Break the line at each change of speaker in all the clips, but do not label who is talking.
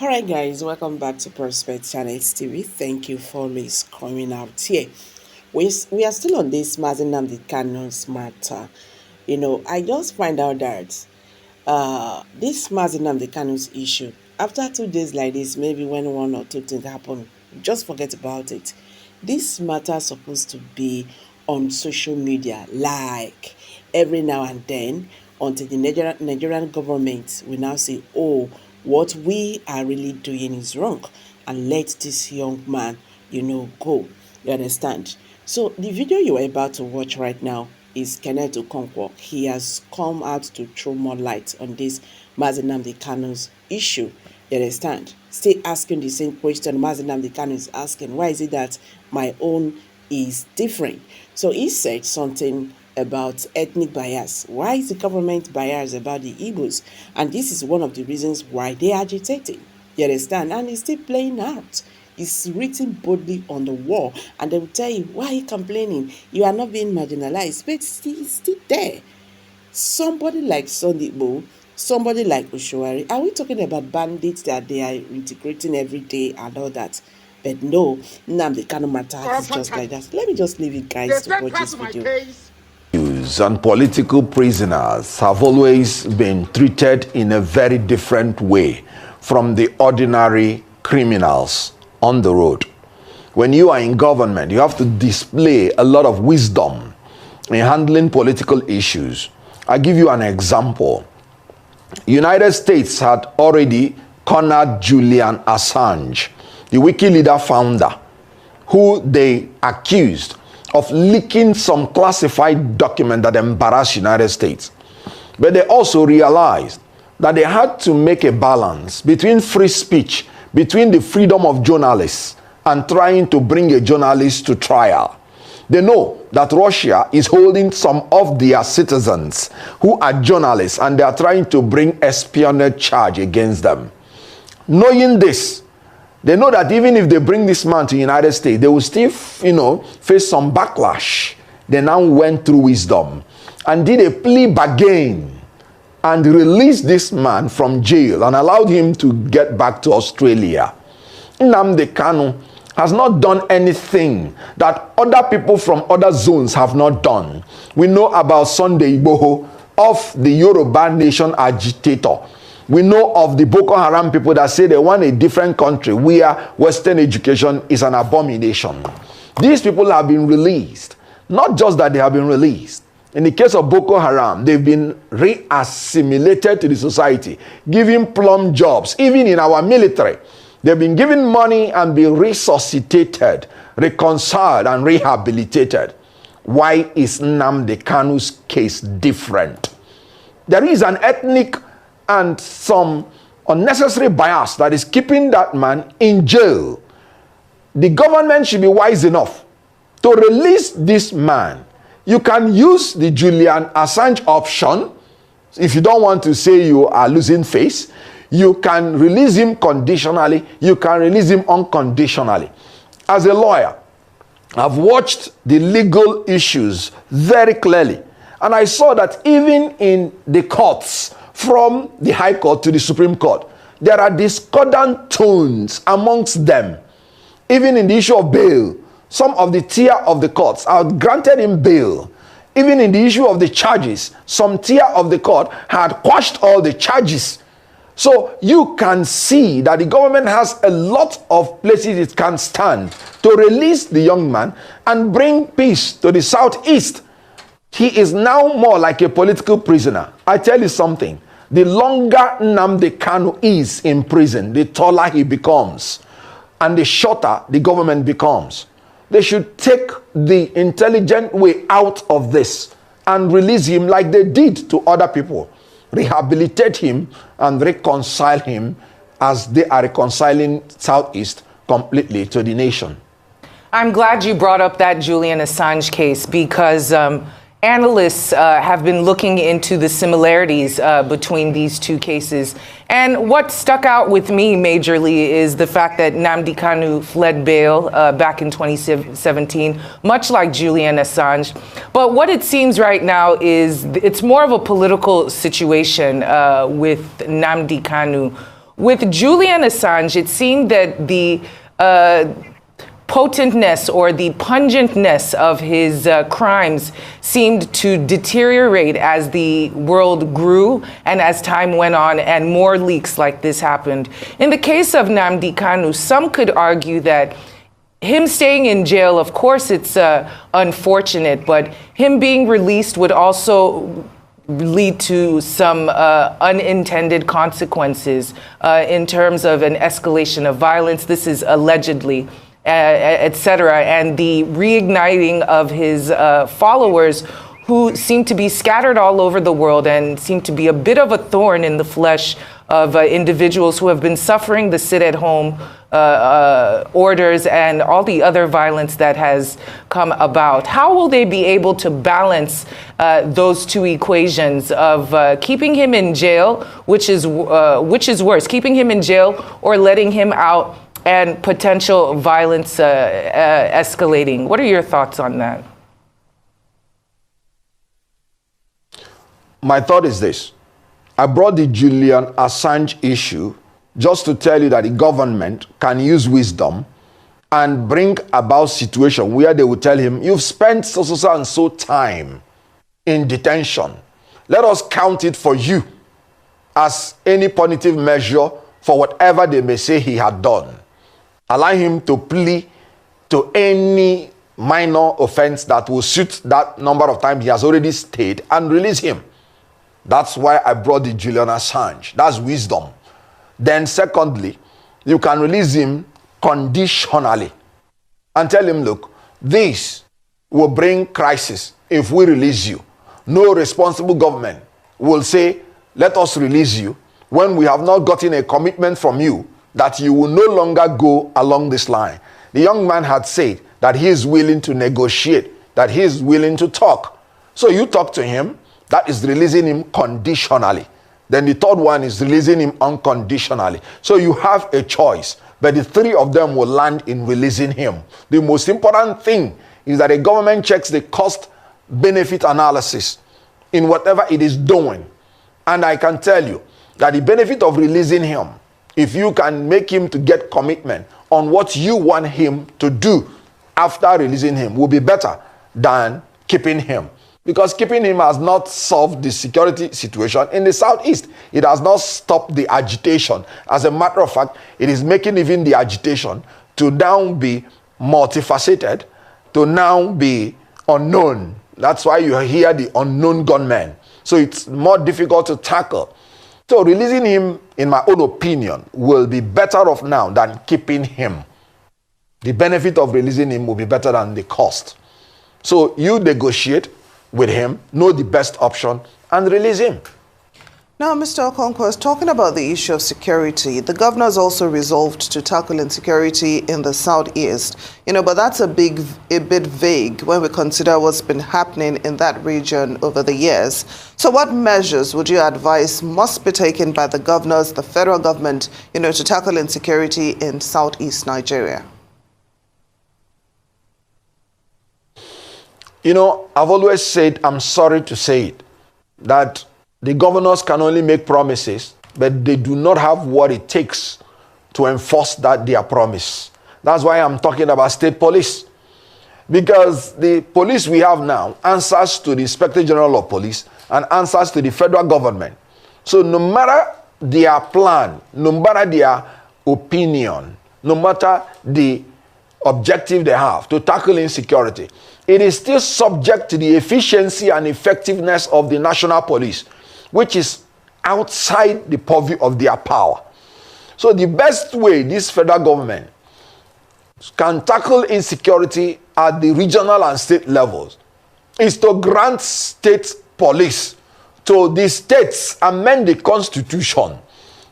Alright guys, welcome back to Prospect Channels TV. Thank you for always coming out here. We are still on this Mazi Nnamdi Kanu's matter. I just find out that this Mazi Nnamdi Kanu's issue, after 2 days like this, maybe when 1 or 2 things happen, just forget about it. This matter is supposed to be on social media, like every now and then, until the Nigerian government will now say, oh, what we are really doing is wrong, and let this young man, go. You understand? So the video you are about to watch right now is Kenneth Okonkwo. He has come out to throw more light on this Mazi Nnamdi Kanu's issue. You understand? Still asking the same question Mazi Nnamdi Kanu is asking. Why is it that my own is different? So he said something about ethnic bias. Why is the government biased about the Igbos? And this is one of the reasons why they are agitating. You understand? And it's still playing out. It's written boldly on the wall, and they will tell you, why are you complaining? You are not being marginalized, but it's still there. Somebody like Sunday Igboho, somebody like Oshowari, are we talking about bandits that they are integrating every day and all that? But no, Nnamdi Kanu matter is just like that. Let me just leave it, guys, to watch this video.
And political prisoners have always been treated in a very different way from the ordinary criminals on the road. When you are in government, you have to display a lot of wisdom in handling political issues. I give you an example. United States had already cornered Julian Assange, the WikiLeaks founder, who they accused of leaking some classified document that embarrassed United States. But they also realized that they had to make a balance between free speech, between the freedom of journalists and trying to bring a journalist to trial. They know that Russia is holding some of their citizens who are journalists, and they are trying to bring espionage charge against them. Knowing this, they know that even if they bring this man to the United States, they will still, face some backlash. They now went through wisdom and did a plea bargain and released this man from jail and allowed him to get back to Australia. Nnamdi Kanu has not done anything that other people from other zones have not done. We know about Sunday Igboho, of the Yoruba nation agitator. We know of the Boko Haram people that say they want a different country where Western education is an abomination. These people have been released. Not just that they have been released. In the case of Boko Haram, they've been re-assimilated to the society, given plum jobs, even in our military. They've been given money and been resuscitated, reconciled, and rehabilitated. Why is Nnamdi Kanu's case different? There is an ethnic and some unnecessary bias that is keeping that man in jail. The government should be wise enough to release this man. You can use the Julian Assange option. If you don't want to say you are losing face, you can release him conditionally. You can release him unconditionally. As a lawyer, I've watched the legal issues very clearly. And I saw that even in the courts, from the High Court to the Supreme Court, there are discordant tones amongst them. Even in the issue of bail, some of the tier of the courts are granted him bail. Even in the issue of the charges, some tier of the court had quashed all the charges. So you can see that the government has a lot of places it can stand to release the young man and bring peace to the southeast. He is now more like a political prisoner. I tell you something. The longer Nnamdi Kanu is in prison, the taller he becomes, and the shorter the government becomes. They should take the intelligent way out of this and release him like they did to other people. Rehabilitate him and reconcile him as they are reconciling Southeast completely to the nation.
I'm glad you brought up that Julian Assange case because analysts have been looking into the similarities between these two cases. And what stuck out with me majorly is the fact that Nnamdi Kanu fled bail back in 2017, much like Julian Assange. But what it seems right now is it's more of a political situation with Nnamdi Kanu, with Julian Assange, it seemed that the potentness or the pungentness of his crimes seemed to deteriorate as the world grew and as time went on and more leaks like this happened. In the case of Nnamdi Kanu, some could argue that him staying in jail, of course, it's unfortunate, but him being released would also lead to some unintended consequences in terms of an escalation of violence. This is allegedly, etc., and the reigniting of his followers who seem to be scattered all over the world and seem to be a bit of a thorn in the flesh of individuals who have been suffering the sit-at-home orders and all the other violence that has come about. How will they be able to balance those two equations of keeping him in jail, which is worse, keeping him in jail or letting him out, and potential violence escalating? What are your thoughts on that?
My thought is this. I brought the Julian Assange issue just to tell you that the government can use wisdom and bring about situation where they will tell him, you've spent so and so time in detention. Let us count it for you as any punitive measure for whatever they may say he had done. Allow him to plea to any minor offense that will suit that number of times he has already stayed and release him. That's why I brought the Julian Assange. That's wisdom. Then secondly, you can release him conditionally and tell him, look, this will bring crisis if we release you. No responsible government will say, let us release you when we have not gotten a commitment from you that you will no longer go along this line. The young man had said that he is willing to negotiate, that he is willing to talk. So you talk to him. That is releasing him conditionally. Then the third one is releasing him unconditionally. So you have a choice, but the three of them will land in releasing him. The most important thing is that the government checks the cost-benefit analysis in whatever it is doing. And I can tell you that the benefit of releasing him, if you can make him to get commitment on what you want him to do after releasing him, will be better than keeping him. Because keeping him has not solved the security situation in the southeast. It has not stopped the agitation. As a matter of fact, it is making even the agitation to now be multifaceted, to now be unknown. That's why you hear the unknown gunmen. So it's more difficult to tackle. So releasing him, in my own opinion, will be better off now than keeping him. The benefit of releasing him will be better than the cost. So you negotiate with him, know the best option, and release him.
Now, Mr. Okonkwo is talking about the issue of security. The governor has also resolved to tackle insecurity in the southeast. But that's a bit vague when we consider what's been happening in that region over the years. So what measures would you advise must be taken by the governors, the federal government, to tackle insecurity in southeast Nigeria?
I've always said, I'm sorry to say it, that the governors can only make promises, but they do not have what it takes to enforce their promise. That's why I'm talking about state police. Because the police we have now answers to the Inspector General of Police and answers to the federal government. So no matter their plan, no matter their opinion, no matter the objective they have to tackle insecurity, it is still subject to the efficiency and effectiveness of the national police, which is outside the purview of their power. So the best way this federal government can tackle insecurity at the regional and state levels is to grant state police to the states, amend the constitution.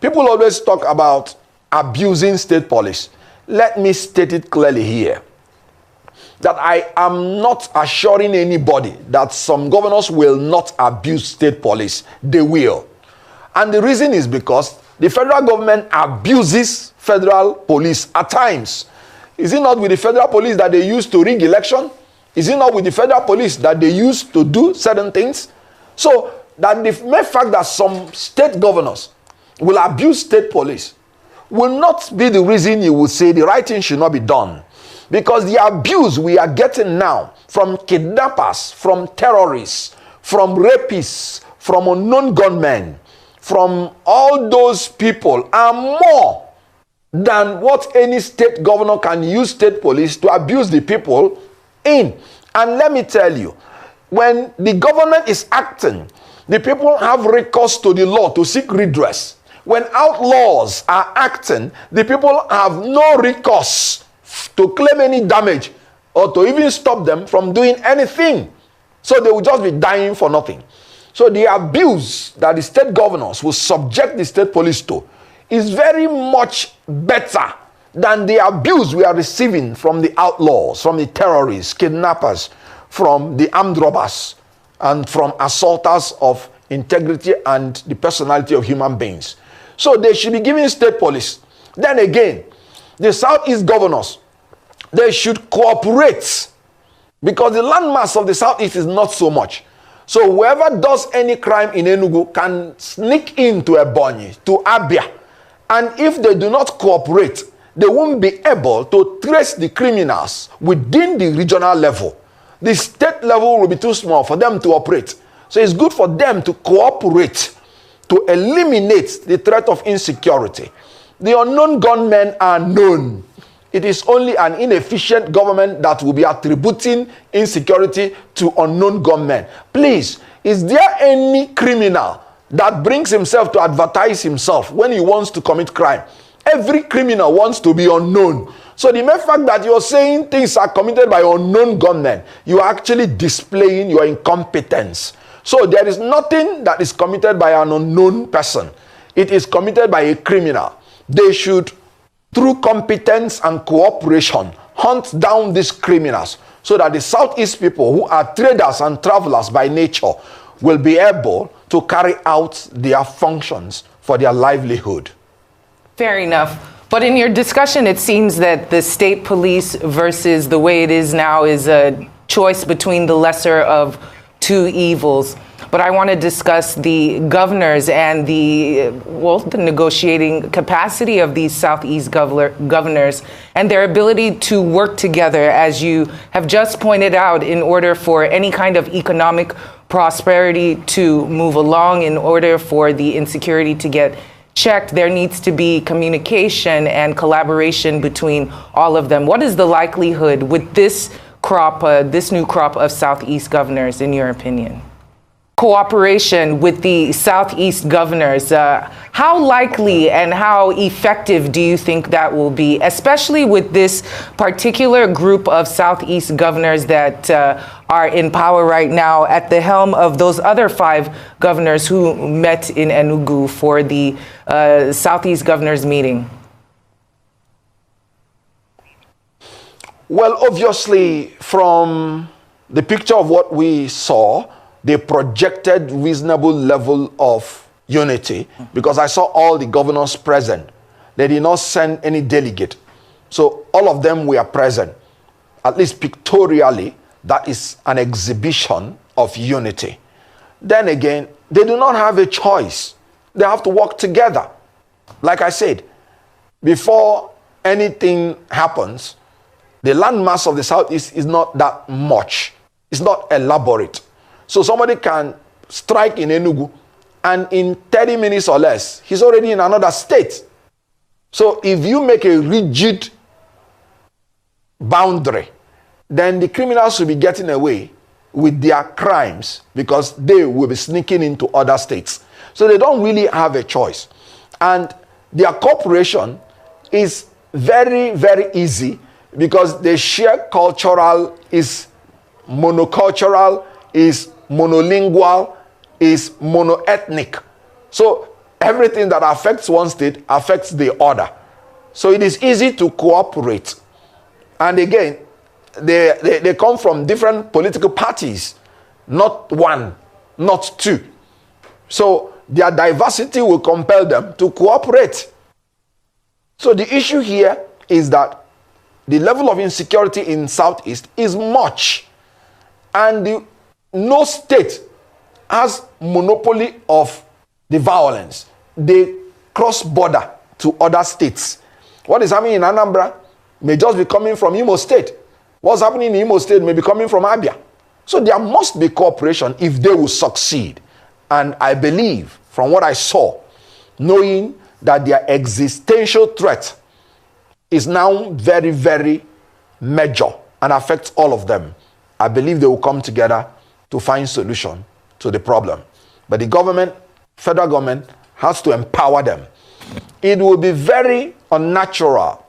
People always talk about abusing state police. Let me state it clearly here, that I am not assuring anybody that some governors will not abuse state police. They will. And the reason is because the federal government abuses federal police at times. Is it not with the federal police that they use to rig election? Is it not with the federal police that they use to do certain things? So that the mere fact that some state governors will abuse state police will not be the reason you will say the right thing should not be done. Because the abuse we are getting now from kidnappers, from terrorists, from rapists, from unknown gunmen, from all those people are more than what any state governor can use state police to abuse the people in. And let me tell you, when the government is acting, the people have recourse to the law to seek redress. When outlaws are acting, the people have no recourse to claim any damage or to even stop them from doing anything. So they will just be dying for nothing. So the abuse that the state governors will subject the state police to is very much better than the abuse we are receiving from the outlaws, from the terrorists, kidnappers, from the armed robbers, and from assaulters of integrity and the personality of human beings. So they should be giving state police. Then again, the Southeast governors, they should cooperate, because the landmass of the Southeast is not so much. So whoever does any crime in Enugu can sneak into Ebonyi, to Abia. And if they do not cooperate, they won't be able to trace the criminals within the regional level. The state level will be too small for them to operate. So it's good for them to cooperate to eliminate the threat of insecurity. The unknown gunmen are known. It is only an inefficient government that will be attributing insecurity to unknown gunmen. Please, is there any criminal that brings himself to advertise himself when he wants to commit crime? Every criminal wants to be unknown. So the mere fact that you're saying things are committed by unknown gunmen, you are actually displaying your incompetence. So there is nothing that is committed by an unknown person. It is committed by a criminal. They should, through competence and cooperation, hunt down these criminals so that the Southeast people, who are traders and travelers by nature, will be able to carry out their functions for their livelihood.
Fair enough. But in your discussion, it seems that the state police versus the way it is now is a choice between the lesser of two evils. But I want to discuss the governors and the negotiating capacity of these Southeast governors and their ability to work together, as you have just pointed out, in order for any kind of economic prosperity to move along, in order for the insecurity to get checked. There needs to be communication and collaboration between all of them. What is the likelihood with this crop, this new crop of Southeast governors, in your opinion? Cooperation with the Southeast governors, how likely and how effective do you think that will be, especially with this particular group of Southeast governors that are in power right now at the helm of those other 5 governors who met in Enugu for the Southeast governors meeting?
Well, obviously, from the picture of what we saw, they projected reasonable level of unity, because I saw all the governors present. They did not send any delegate. So all of them were present. At least pictorially, that is an exhibition of unity. Then again, they do not have a choice. They have to work together. Like I said, before anything happens, the landmass of the Southeast is not that much. It's not elaborate. So somebody can strike in Enugu, and in 30 minutes or less, he's already in another state. So if you make a rigid boundary, then the criminals will be getting away with their crimes, because they will be sneaking into other states. So they don't really have a choice. And their cooperation is very, very easy, because the shared cultural is monocultural, is monolingual, is monoethnic. So everything that affects one state affects the other. So it is easy to cooperate. And again, they come from different political parties, not one, not two. So their diversity will compel them to cooperate. So the issue here is that the level of insecurity in Southeast is much, and no state has monopoly of the violence. They cross border to other states. What is happening in Anambra may just be coming from Imo State. What's happening in Imo State may be coming from Abia. So there must be cooperation if they will succeed. And I believe, from what I saw, knowing that their existential threat is now very, very major and affects all of them, I believe they will come together to find solution to the problem. But the government, federal government, has to empower them. It will be very unnatural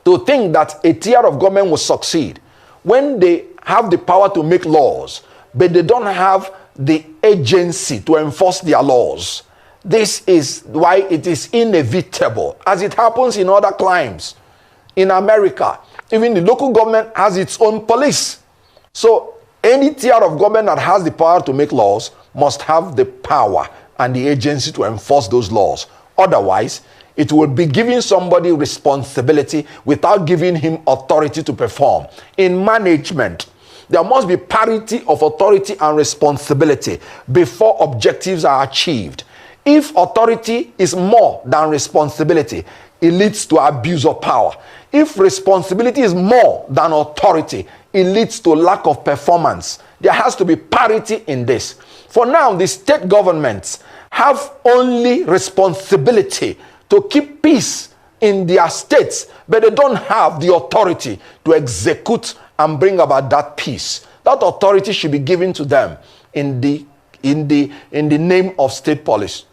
to think that a tier of government will succeed when they have the power to make laws, but they don't have the agency to enforce their laws. This is why it is inevitable, as it happens in other climes. In America, even the local government has its own police. So any tier of government that has the power to make laws must have the power and the agency to enforce those laws. Otherwise, it will be giving somebody responsibility without giving him authority to perform. In management, there must be parity of authority and responsibility before objectives are achieved. If authority is more than responsibility, it leads to abuse of power. If responsibility is more than authority, it leads to lack of performance. There has to be parity in this. For now, the state governments have only responsibility to keep peace in their states, but they don't have the authority to execute and bring about that peace. That authority should be given to them in the name of state police.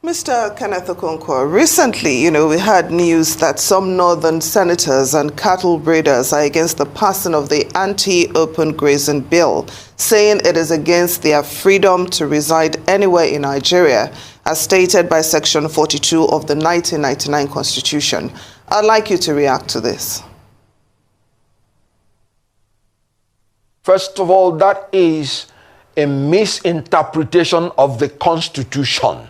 Mr. Kenneth Okonkwo, recently, we had news that some northern senators and cattle breeders are against the passing of the anti-open grazing bill, saying it is against their freedom to reside anywhere in Nigeria, as stated by Section 42 of the 1999 Constitution. I'd like you to react to this.
First of all, that is a misinterpretation of the Constitution.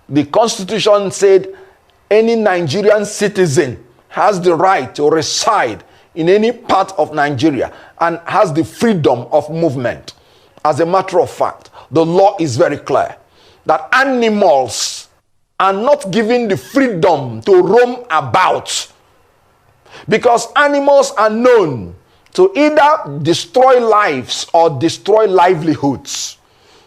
The Constitution said any Nigerian citizen has the right to reside in any part of Nigeria and has the freedom of movement. As a matter of fact, the law is very clear that animals are not given the freedom to roam about, because animals are known to either destroy lives or destroy livelihoods.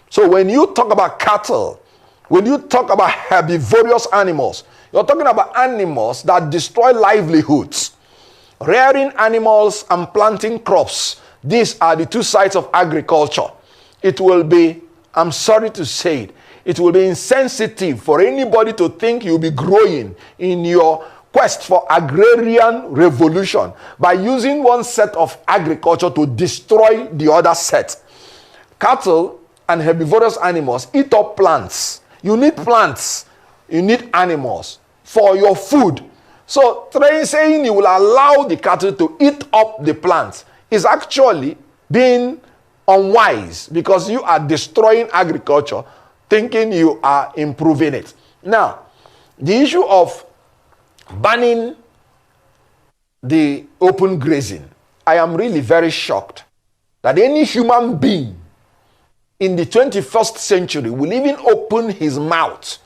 So when you talk about cattle, when you talk about herbivorous animals, you're talking about animals that destroy livelihoods. Rearing animals and planting crops, these are the two sides of agriculture. It will be, I'm sorry to say it, it will be insensitive for anybody to think you'll be growing in your quest for agrarian revolution by using one set of agriculture to destroy the other set. Cattle and herbivorous animals eat up plants. You need plants, you need animals for your food. So saying you will allow the cattle to eat up the plants is actually being unwise, because you are destroying agriculture thinking you are improving it. Now, the issue of banning the open grazing, I am really very shocked that any human being in the 21st century will even open his mouth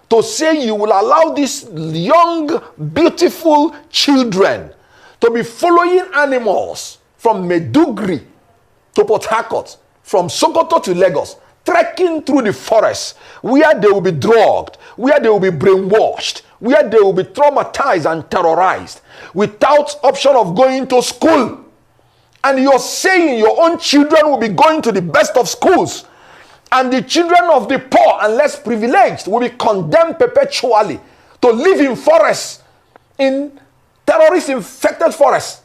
to say you will allow these young, beautiful children to be following animals from Maiduguri to Port Harcourt, from Sokoto to Lagos, trekking through the forest, where they will be drugged, where they will be brainwashed, where they will be traumatized and terrorized, without option of going to school. And you're saying your own children will be going to the best of schools, and the children of the poor and less privileged will be condemned perpetually to live in forests, in terrorist-infected forests,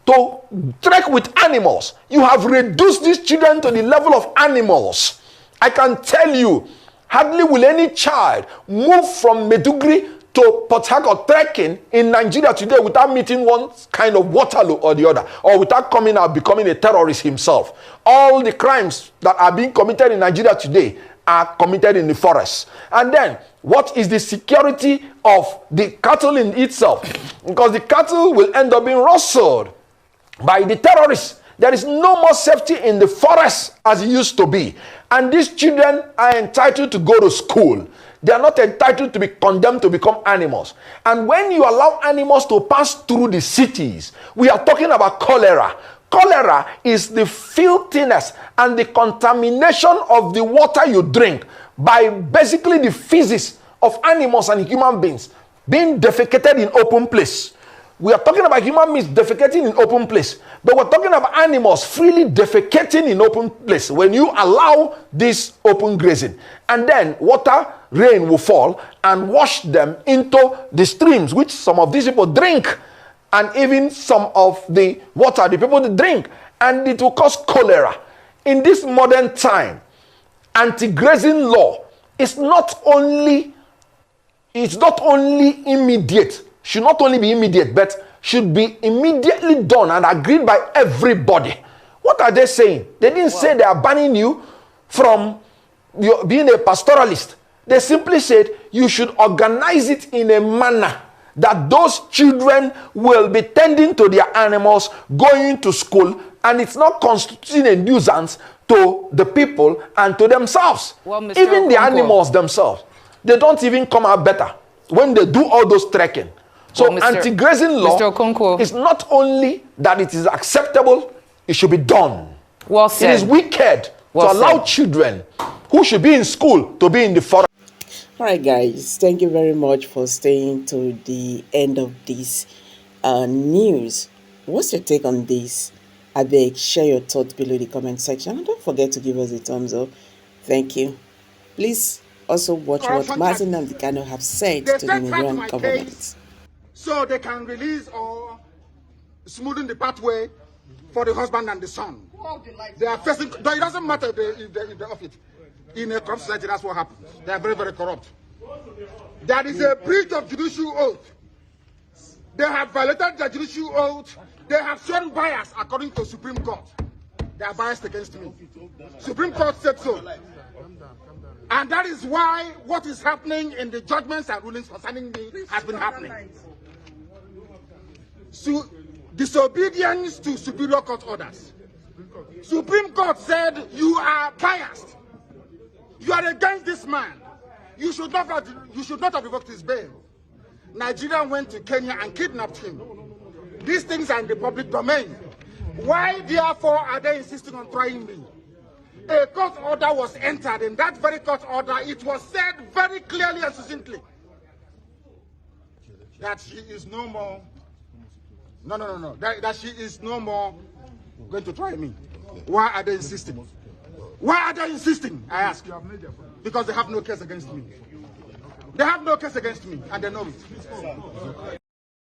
to trek with animals. You have reduced these children to the level of animals. I can tell you, hardly will any child move from Maiduguri to Port Harcourt trekking in Nigeria today without meeting one kind of Waterloo or the other, or without coming out becoming a terrorist himself. All the crimes that are being committed in Nigeria today are committed in the forest. And then, what is the security of the cattle in itself? Because the cattle will end up being rustled by the terrorists. There is no more safety in the forest as it used to be. And these children are entitled to go to school. They are not entitled to be condemned to become animals. And when you allow animals to pass through the cities, we are talking about cholera. Cholera is the filthiness and the contamination of the water you drink by basically the feces of animals and human beings being defecated in open place. We are talking about human beings defecating in open place, but we're talking about animals freely defecating in open place when you allow this open grazing. And then rain will fall and wash them into the streams, which some of these people drink, and even some of the water the people drink, and it will cause cholera. In this modern time, anti-grazing law is not only immediate, should not only be immediate, but should be immediately done and agreed by everybody. What are they saying? They didn't say they are banning you from being a pastoralist. They simply said you should organize it in a manner that those children will be tending to their animals, going to school, and it's not constituting a nuisance to the people and to themselves.
Well, Mr.
Even the
Okonkwo,
animals themselves, they don't even come out better when they do all those trekking. So anti-grazing law is not only that it is acceptable, it should be done.
Well said.
It is wicked to allow children who should be in school to be in the forest.
All right, guys, thank you very much for staying to the end of this news. What's your take on this? I beg, share your thoughts below the comment section, and don't forget to give us a thumbs up. Thank you. Please also watch what Mazi and Nnamdi Kanu have said to the Nigerian government,
so they can release or smoothen the pathway for the husband and the son. They are facing, it doesn't matter if they're off it. In a corrupt society, that's what happens. They are very, very corrupt. That is a breach of judicial oath. They have violated the judicial oath. They have shown bias according to Supreme Court. They are biased against me. Supreme Court said so. And that is why what is happening in the judgments and rulings concerning me has been happening. So, disobedience to superior court orders. Supreme Court said you are biased. You are against this man. You should not have revoked his bail. Nigeria went to Kenya and kidnapped him. These things are in the public domain. Why, therefore, are they insisting on trying me? A court order was entered. In that very court order, it was said very clearly and succinctly that she is no more. No. That she is no more going to try me. Why are they insisting? Why are they insisting? I ask. Because they have no case against me. They have no case against me, and they know it.